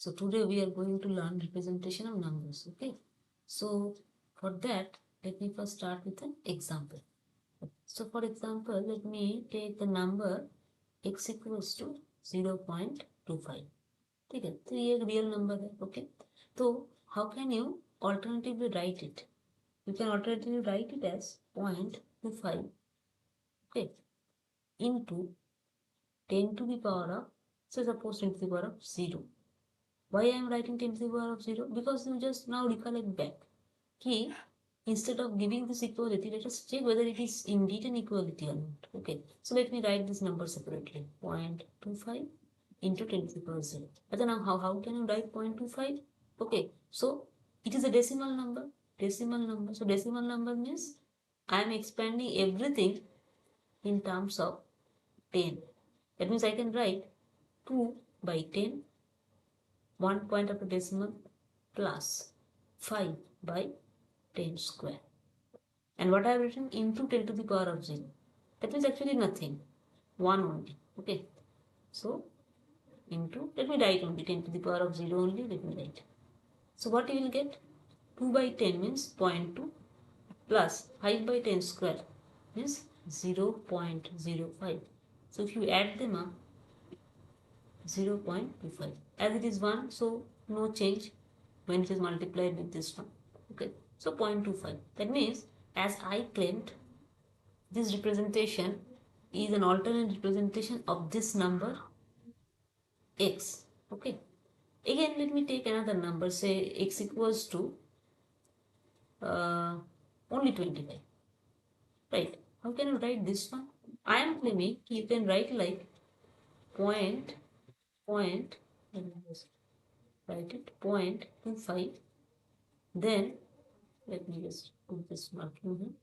So today we are going to learn representation of numbers. Okay. So for that, let me first start with an example. So for example, let me take the number x equals to 0.25. Okay, so ये एक real number है. Okay. So how can you alternatively write it? You can alternatively write it as 0.25, okay, into 10 to the power of, so suppose 10 to the power of 0. Why I am writing 10 to the power of 0? Because you just now recollect back. Key, instead of giving this equality, let us check whether it is indeed an equality or not. Okay, so let me write this number separately. 0.25 into 10 to the power 0. But then how can you write 0.25? Okay, so it is a decimal number. Decimal number. So decimal number means I am expanding everything in terms of 10. That means I can write 2 by 10, 1 point after decimal, plus 5 by 10 square. And what I have written into 10 to the power of 0. That means actually nothing. 1 only. Okay. So into, let me write only 10 to the power of 0 only. Let me write. So what you will get? 2 by 10 means 0.2 plus 5 by 10 square means 0.05. So if you add them up, 0.25. As it is 1, so no change when it is multiplied with this one. Okay, so 0.25. That means, as I claimed, this representation is an alternate representation of this number x. Okay, again let me take another number, say x equals to only 25. Right, how can you write this one? I am claiming you can write like point, let me just write it, 0.25, then let me just put this marking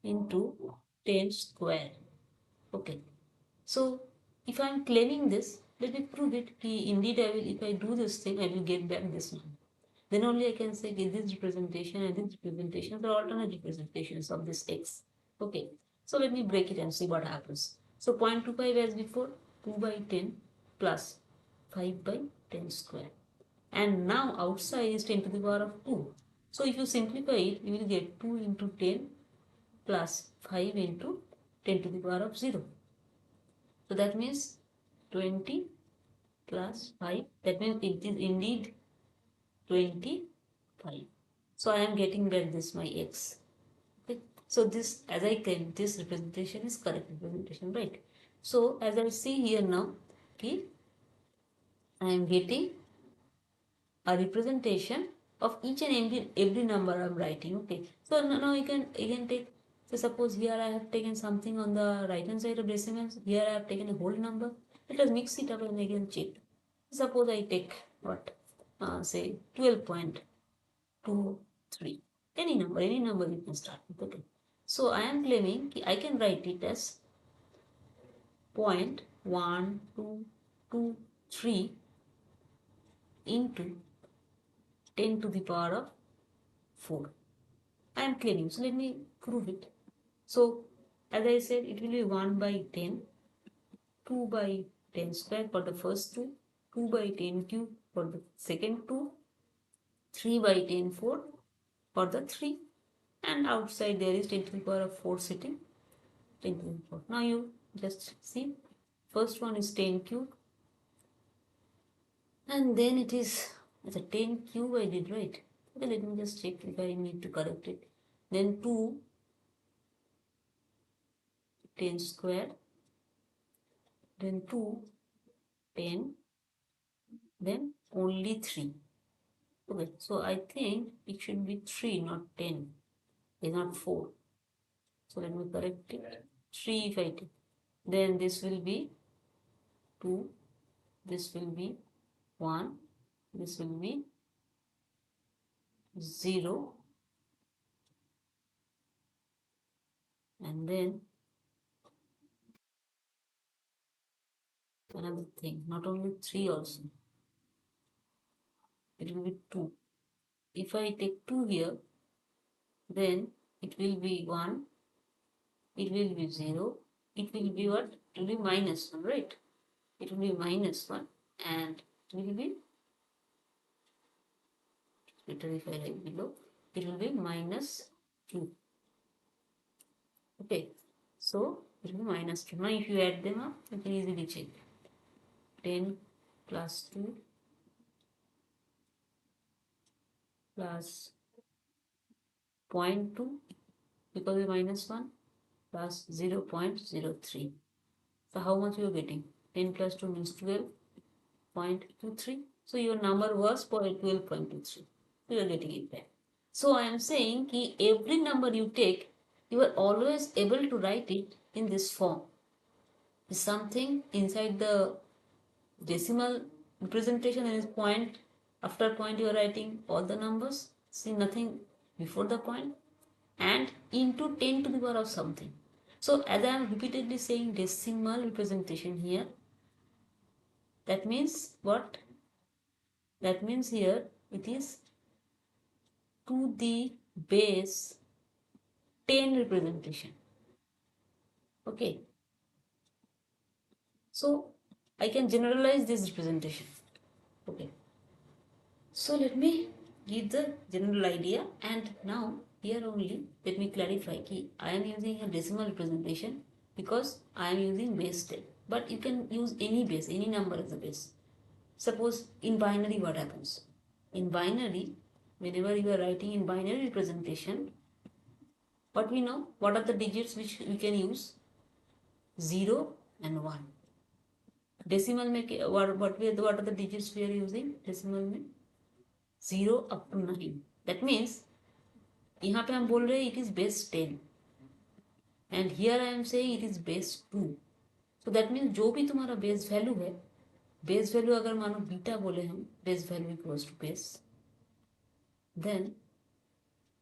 here, into 10 square. Okay, so if I am claiming this, let me prove it. Indeed I will, if I do this thing, I will get back this number. Then only I can say, okay, this representation and this representation are alternate representations of this x. Okay, so let me break it and see what happens. So 0.25 as before, 2 by 10 plus 5 by 10 square. And now outside is 10 to the power of 2. So if you simplify it, you will get 2 into 10 plus 5 into 10 to the power of 0. So that means 20 plus 5. That means it is indeed 25. So I am getting back this my x. Okay. So this, as I claim, this representation is correct representation, right? So as I see here now, okay, I am getting a representation of each and every number I'm writing. Okay, so now you can take, so suppose here I have taken something on the right hand side of decimals, here I have taken a whole number. Let us mix it up and again check. Suppose I take what, say 12.23, any number you can start with. Okay, so I am claiming I can write it as 0.1223 into 10 to the power of 4. I am claiming. So let me prove it. So as I said, it will be 1 by 10, 2 by 10 square for the first two, 2 by 10 cube for the second two, 3 by 10 4 for the 3, and outside there is 10 to the power of 4 sitting, 10 to the 4. Now you just see, first one is 10 cube, and then it is, it's a 10 cube I did, right? Okay, let me just check if I need to correct it. Then 2 10 square, then 2 10, then only 3. Okay, so I think it should be 3, not 10. It's not 4. So let me correct it. 3 if I take. Then this will be 2, this will be 1, this will be 0, and then another thing, not only 3 also, it will be 2. If I take 2 here, then it will be 1, it will be 0, it will be what? It will be minus 1, right? It will be minus 1, and it will be better if I write below. It will be minus 2. Okay, so it will be minus 2. Now if you add them up, you can easily check. 10 plus 2 plus 0.2 because we minus 1 plus 0.03. So how much you are getting? 10 plus 2 means 12.23. So your number was 12.23. So you are getting it back. So I am saying that every number you take, you are always able to write it in this form. Is something inside the decimal representation and is point, after point you are writing all the numbers, see nothing before the point, and into 10 to the power of something. So as I am repeatedly saying decimal representation here, that means what? That means here it is to the base 10 representation. Okay, so I can generalize this representation. Okay, so let me give the general idea, and now here only let me clarify that I am using a decimal representation because I am using base 10, but you can use any base, any number as a base. Suppose in binary what happens? In binary, whenever you are writing in binary representation, what we know, what are the digits which we can use? 0 and 1. Decimal में what are the digits we are using? Decimal में 0 up to 9. That means यहाँ पे हम बोल रहे हैं it is base 10 and here I am saying it is base 2. So that means जो भी तुम्हारा base value है, base value अगर मानो बीटा बोले हम, base value equals to base, then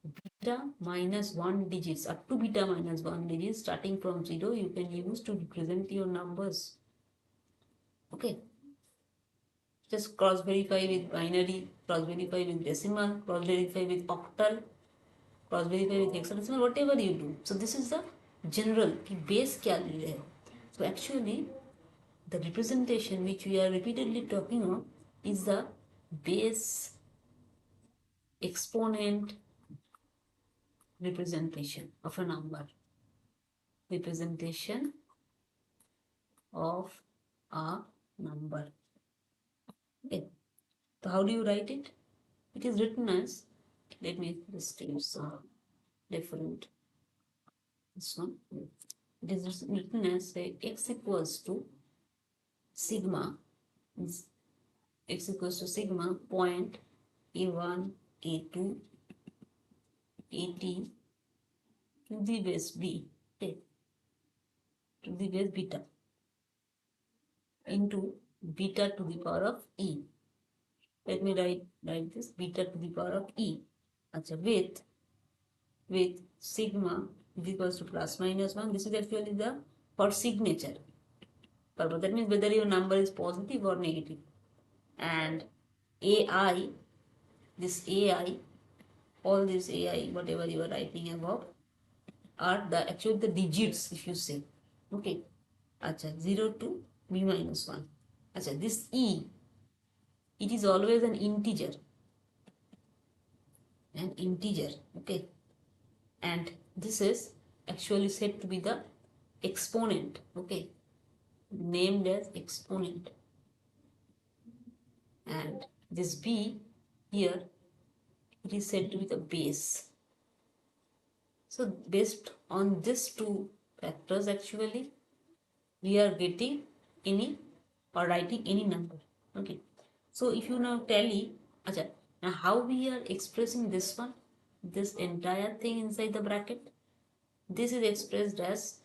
beta minus 1 digits up to beta minus 1 digits starting from 0 you can use to represent your numbers. Okay, just cross verify with binary, cross verify with decimal, cross verify with octal, cross verify with hexadecimal, whatever you do. So this is the general कि base क्या ले रहे हो. So actually the representation which we are repeatedly talking on is the base exponent representation of a number. Representation of a number. Okay. So how do you write it? It is written as, let me just use some different, this one. It is written as say x equals to sigma, x equals to sigma point a1, a2, at to the base b, okay, to the base beta into beta to the power of e. Let me write this beta to the power of e. Achha, with sigma is equals to plus minus 1. This is actually the for signature purpose. That means whether your number is positive or negative. And ai, this ai, all this ai, whatever you are writing above, are the actually the digits if you say. Okay. Achha, 0 to b minus 1. Achha, this e, it is always an integer. An integer. Okay. And this is actually said to be the exponent, okay, named as exponent, and this b here, it is said to be the base. So based on these two factors actually we are getting any or writing any number. Okay, so if you now tally, acha, now how we are expressing this one, this entire thing inside the bracket, this is expressed as,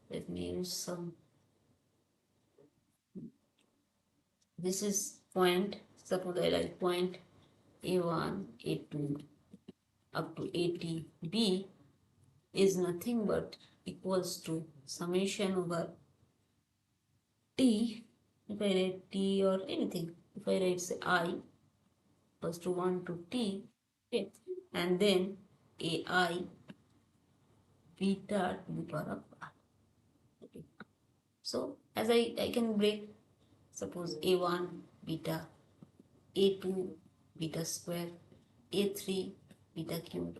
let me use some, this is point, suppose I write point a1, a2 up to at, b is nothing but equals to summation over t, if I write t or anything, if I write say I equals to 1 to t, okay, and then ai beta to the power of r. Okay. So as I can break, suppose a1 beta, a2 beta square, a3 beta cube,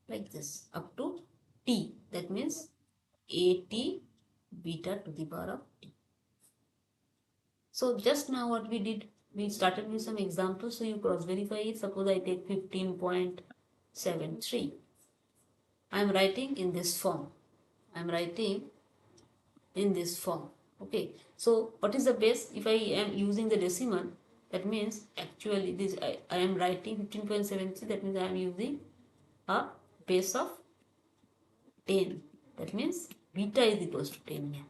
like this up to t. That means at beta to the power of t. So just now what we did, we started with some examples, so you cross verify it. Suppose I take 15.73. I am writing in this form. I am writing in this form. Okay, so what is the base? If I am using the decimal, that means actually this I am writing 15.73, that means I am using a base of 10. That means beta is equals to 10 here.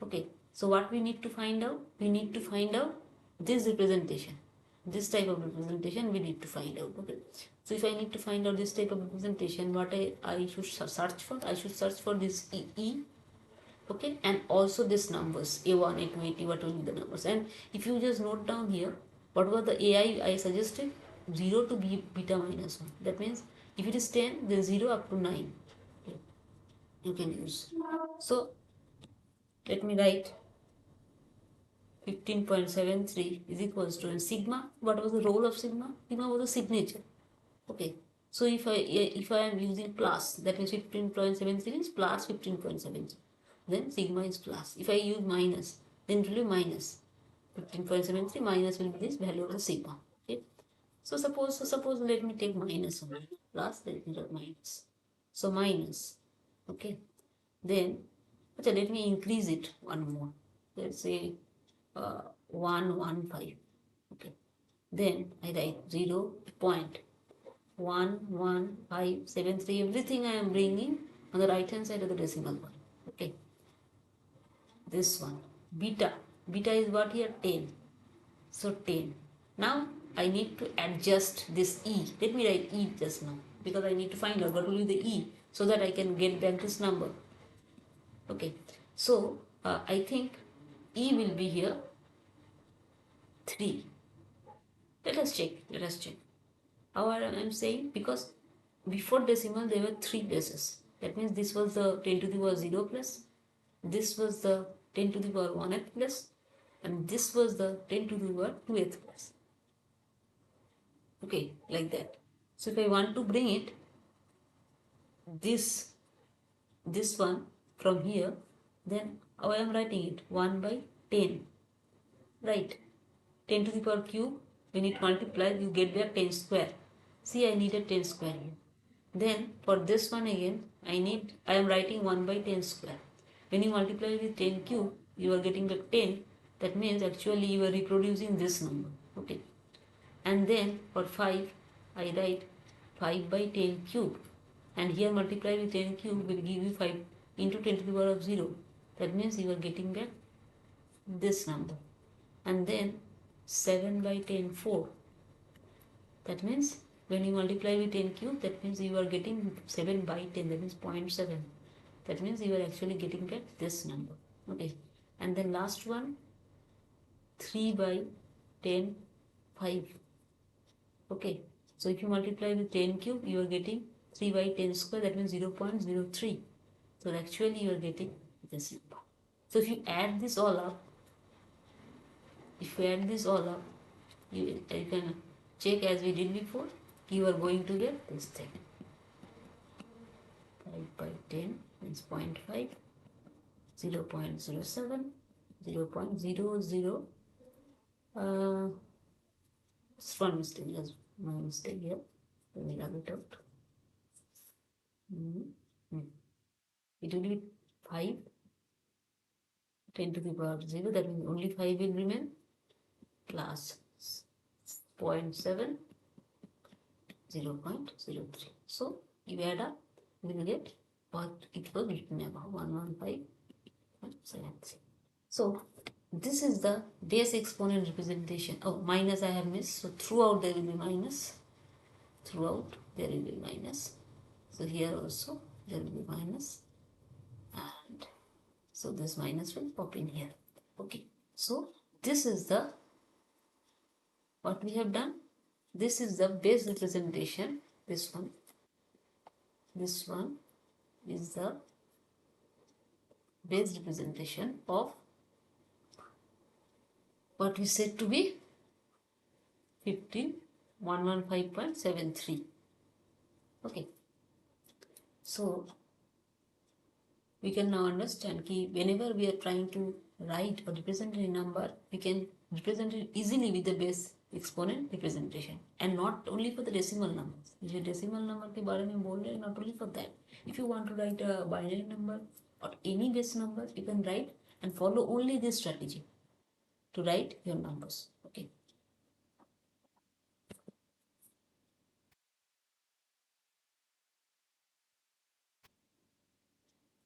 Okay, so what we need to find out? We need to find out this representation. This type of representation we need to find out. Okay, so if I need to find out this type of representation, what I should search for? I should search for this E. Okay, and also this numbers A1, A2, A3, what will be the numbers? And if you just note down here, what was the AI I suggested? 0 to beta minus 1. That means if it is 10, then 0 up to 9 you can use. So let me write 15.73 is equals to, and sigma, what was the role of sigma? Sigma was the signature. Okay, so if I am using plus, that means 15.73 is plus 15.73, then sigma is plus. If I use minus, then it will be minus 15.73, minus will be this value of the sigma. Okay, so suppose let me take minus only, plus let me write minus, so minus. Okay, then let me increase it one more, let's say 115. Okay, then I write 0.11573. Everything I am bringing on the right hand side of the decimal point. Okay, this one beta is what here? 10. So 10. Now I need to adjust this e. Let me write e just now, because I need to find out what will be the e, so that I can get back this number. Okay, so I think e will be here 3. Let us check. How I am saying, because before decimal there were 3 places. That means this was the 10 to the power 0 plus, this was the 10 to the power 1th plus, and this was the 10 to the power 2th plus. Okay, like that. So if I want to bring it, this one from here, then how I am writing it? 1 by 10. Right, 10 to the power cube, when it multiplies you get there 10 square. See, I needed 10 square here. Then for this one again, I am writing 1 by 10 square. When you multiply with 10 cube, you are getting the 10. That means actually you are reproducing this number. Okay, and then for 5, I write 5 by 10 cube, and here multiply with 10 cube will give you 5 into 10 to the power of 0. That means you are getting back this number. And then 7 by 10 4. That means when you multiply with 10 cube, that means you are getting 7 by 10, that means 0.7. That means you are actually getting back this number. Okay, and then last one, 3 by 10 5. Okay, so if you multiply with 10 cube, you are getting 3 by 10 square, that means 0.03. So actually you are getting this number. So if you add this all up, you can check as we did before, you are going to get this thing. 5 by 10 means 0.5, 0.07, 0.00. It's one mistake, there's no mistake here. Let me rub it out. It will be 5, 10 to the power 0, that means only 5 will remain, plus 0.7, 0.03. So you add up, you will get what it was written above, 115.73. So this is the base exponent representation. Oh, minus I have missed. So throughout there will be minus. Throughout there will be minus. So here also there will be minus. And so this minus will pop in here. Okay. So this is the, what we have done. This is the base representation. This one is the base representation of what we said to be 15 115.73. Okay, so we can now understand that whenever we are trying to write or represent a number, we can represent it easily with the base exponent representation, and not only for the decimal numbers. जो decimal number के बारे में बोल रहे हैं, not only for that. If you want to write a binary number or any base number, you can write and follow only this strategy to write your numbers. Okay.